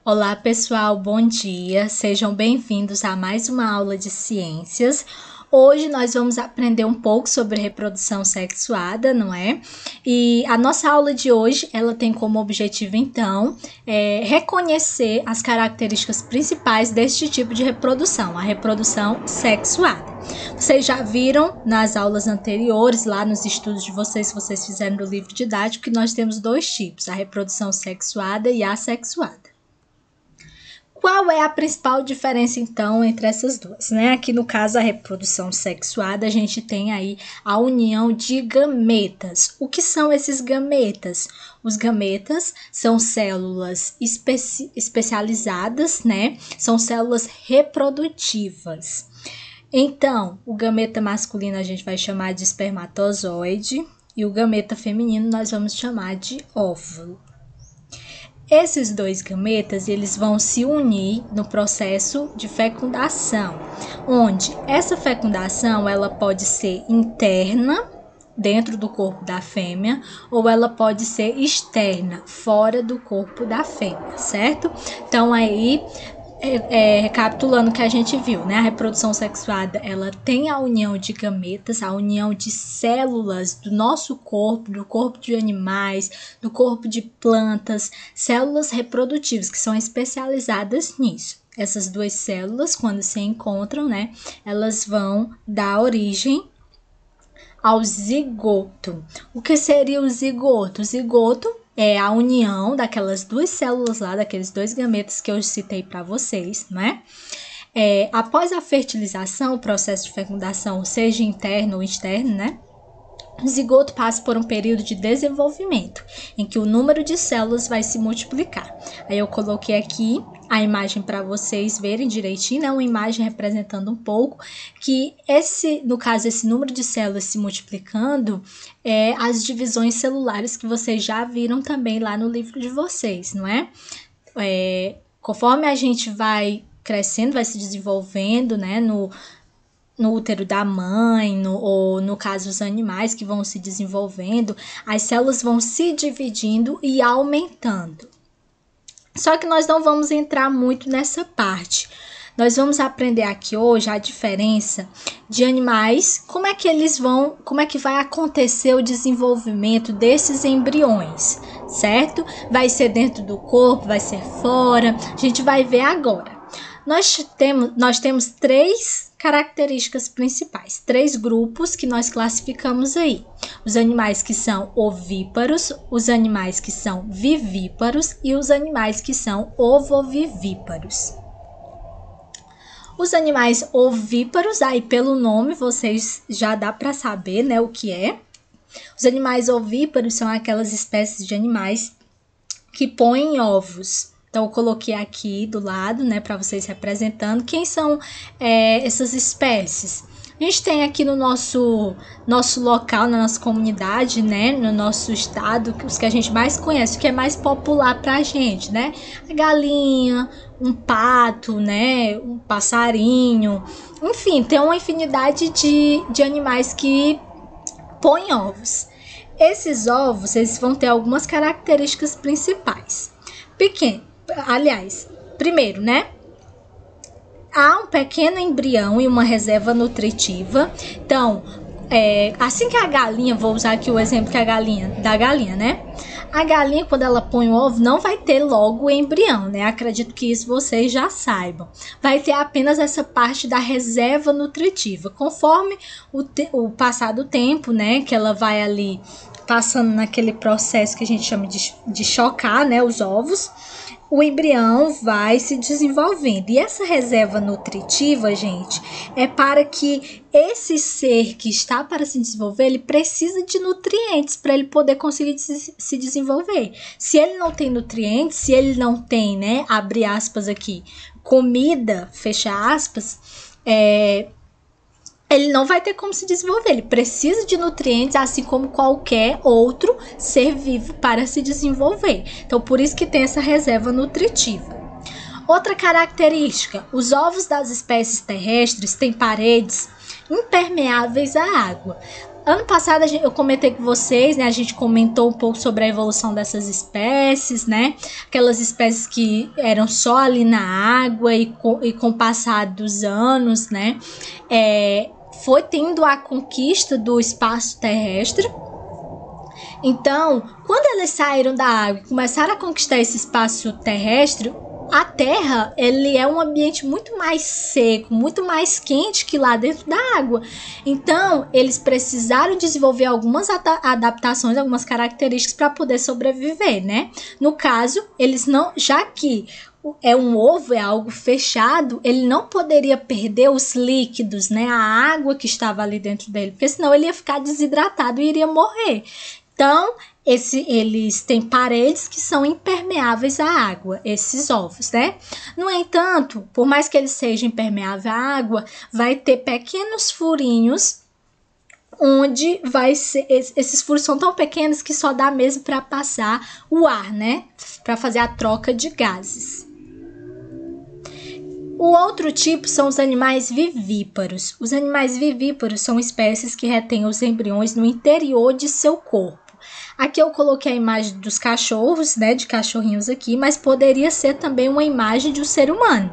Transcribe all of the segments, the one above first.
Olá pessoal, bom dia, sejam bem-vindos a mais uma aula de ciências. Hoje nós vamos aprender um pouco sobre reprodução sexuada, não é? E a nossa aula de hoje, ela tem como objetivo então, reconhecer as características principais deste tipo de reprodução, a reprodução sexuada. Vocês já viram nas aulas anteriores, lá nos estudos de vocês, se vocês fizeram no livro didático, que nós temos dois tipos, a reprodução sexuada e assexuada. Qual é a principal diferença, então, entre essas duas, né? Aqui, no caso, a reprodução sexuada, a gente tem aí a união de gametas. O que são esses gametas? Os gametas são células especializadas, né? São células reprodutivas. Então, o gameta masculino a gente vai chamar de espermatozoide e o gameta feminino nós vamos chamar de óvulo. Esses dois gametas, eles vão se unir no processo de fecundação, onde essa fecundação ela pode ser interna, dentro do corpo da fêmea, ou ela pode ser externa, fora do corpo da fêmea, certo? Então, aí, recapitulando o que a gente viu, né? A reprodução sexuada, ela tem a união de gametas, a união de células do nosso corpo, do corpo de animais, do corpo de plantas, células reprodutivas que são especializadas nisso. Essas duas células, quando se encontram, né? Elas vão dar origem ao zigoto. O que seria o zigoto? O zigoto é a união daquelas duas células lá, daqueles dois gametas que eu citei para vocês, né? Após a fertilização, o processo de fecundação, seja interno ou externo, né? O zigoto passa por um período de desenvolvimento, em que o número de células vai se multiplicar. Aí eu coloquei aqui a imagem para vocês verem direitinho, né? Uma imagem representando um pouco que no caso, esse número de células se multiplicando é as divisões celulares que vocês já viram também lá no livro de vocês, não é? Conforme a gente vai crescendo, vai se desenvolvendo, né? No útero da mãe, ou no caso os animais que vão se desenvolvendo, as células vão se dividindo e aumentando. Só que nós não vamos entrar muito nessa parte. Nós vamos aprender aqui hoje a diferença de animais, como é que vai acontecer o desenvolvimento desses embriões, certo? Vai ser dentro do corpo, vai ser fora, a gente vai ver agora. Nós temos três características principais, três grupos que nós classificamos aí. Os animais que são ovíparos, os animais que são vivíparos e os animais que são ovovivíparos. Os animais ovíparos, aí pelo nome vocês já dá para saber, né, o que é. Os animais ovíparos são aquelas espécies de animais que põem ovos. Então, eu coloquei aqui do lado, né, para vocês representando quem são essas espécies. A gente tem aqui no nosso local, na nossa comunidade, né, no nosso estado, os que a gente mais conhece, o que é mais popular pra gente, né? A galinha, um pato, né, um passarinho, enfim, tem uma infinidade de animais que põem ovos. Esses ovos, eles vão ter algumas características principais. Primeiro, né? Há um pequeno embrião e uma reserva nutritiva. Então, assim que a galinha, vou usar aqui o exemplo da galinha, né? A galinha, quando ela põe o ovo, não vai ter logo o embrião, né? Acredito que isso vocês já saibam. Vai ter apenas essa parte da reserva nutritiva. Conforme o passar do tempo, né? Que ela vai ali passando naquele processo que a gente chama de chocar, né? Os ovos. O embrião vai se desenvolvendo. E essa reserva nutritiva, gente, é para que esse ser que está para se desenvolver, ele precisa de nutrientes para ele poder conseguir se desenvolver. Se ele não tem nutrientes, se ele não tem, né, abre aspas aqui, comida, fecha aspas, ele não vai ter como se desenvolver, ele precisa de nutrientes, assim como qualquer outro ser vivo para se desenvolver. Então, por isso que tem essa reserva nutritiva. Outra característica, os ovos das espécies terrestres têm paredes impermeáveis à água. Ano passado eu comentei com vocês, né? A gente comentou um pouco sobre a evolução dessas espécies, né? Aquelas espécies que eram só ali na água e com o passar dos anos, né? Foi tendo a conquista do espaço terrestre. Então, quando eles saíram da água e começaram a conquistar esse espaço terrestre, a Terra, ele é um ambiente muito mais seco, muito mais quente que lá dentro da água. Então, eles precisaram desenvolver algumas adaptações, algumas características para poder sobreviver, né? No caso, eles não, já que é um ovo, é algo fechado, ele não poderia perder os líquidos, né? A água que estava ali dentro dele, porque senão ele ia ficar desidratado e iria morrer. Então, eles têm paredes que são impermeáveis à água, esses ovos, né? No entanto, por mais que eles sejam impermeáveis à água, vai ter pequenos furinhos, onde vai ser, esses furos são tão pequenos que só dá mesmo para passar o ar, né? Para fazer a troca de gases. O outro tipo são os animais vivíparos. Os animais vivíparos são espécies que retêm os embriões no interior de seu corpo. Aqui eu coloquei a imagem dos cachorros, né, de cachorrinhos aqui, mas poderia ser também uma imagem de um ser humano,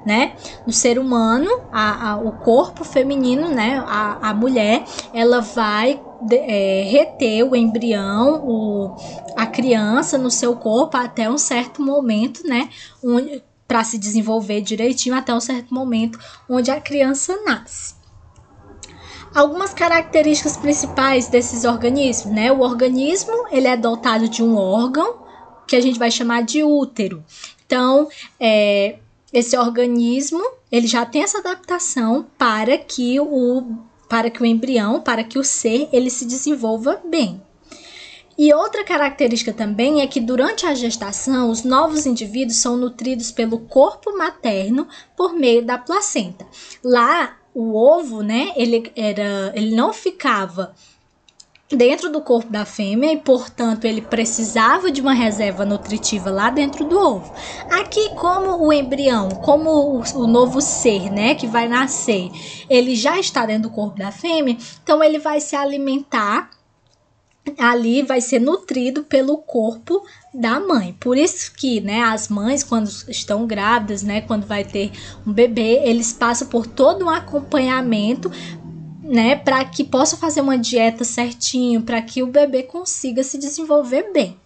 né? No ser humano, o corpo feminino, né, a mulher, ela vai reter o embrião, a criança no seu corpo até um certo momento, né, para se desenvolver direitinho até um certo momento onde a criança nasce. Algumas características principais desses organismos, né? O organismo, ele é dotado de um órgão que a gente vai chamar de útero. Então, esse organismo, ele já tem essa adaptação para que o embrião, para que o ser, ele se desenvolva bem. E outra característica também é que durante a gestação, os novos indivíduos são nutridos pelo corpo materno por meio da placenta. Lá, o ovo, né, ele não ficava dentro do corpo da fêmea e, portanto, ele precisava de uma reserva nutritiva lá dentro do ovo. Aqui, como o embrião, como o novo ser, né, que vai nascer, ele já está dentro do corpo da fêmea, então ele vai se alimentar ali, vai ser nutrido pelo corpo da mãe. Por isso que, né, as mães, quando estão grávidas, né, quando vai ter um bebê, eles passam por todo um acompanhamento, né, para que possam fazer uma dieta certinho, para que o bebê consiga se desenvolver bem.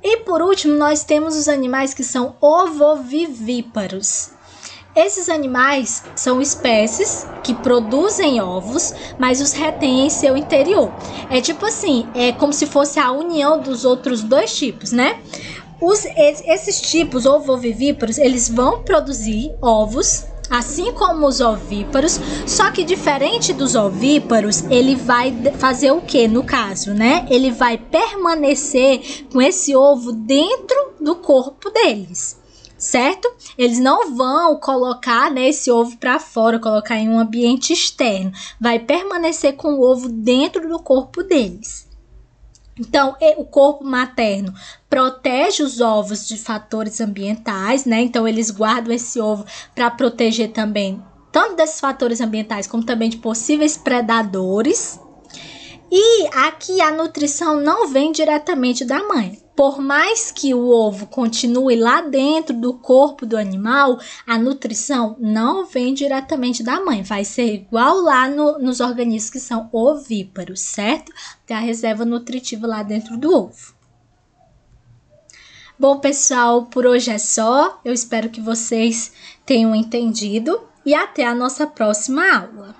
E por último, nós temos os animais que são ovovivíparos. Esses animais são espécies que produzem ovos, mas os retêm em seu interior. É tipo assim, é como se fosse a união dos outros dois tipos, né? Esses tipos ovovivíparos, eles vão produzir ovos, assim como os ovíparos, só que diferente dos ovíparos, ele vai fazer o que no caso, né? Ele vai permanecer com esse ovo dentro do corpo deles. Certo? Eles não vão colocar, né, esse ovo para fora, colocar em um ambiente externo. Vai permanecer com o ovo dentro do corpo deles. Então, o corpo materno protege os ovos de fatores ambientais, né? Então, eles guardam esse ovo para proteger também, tanto desses fatores ambientais, como também de possíveis predadores. E aqui a nutrição não vem diretamente da mãe. Por mais que o ovo continue lá dentro do corpo do animal, a nutrição não vem diretamente da mãe. Vai ser igual lá nos organismos que são ovíparos, certo? Tem a reserva nutritiva lá dentro do ovo. Bom, pessoal, por hoje é só. Eu espero que vocês tenham entendido e até a nossa próxima aula.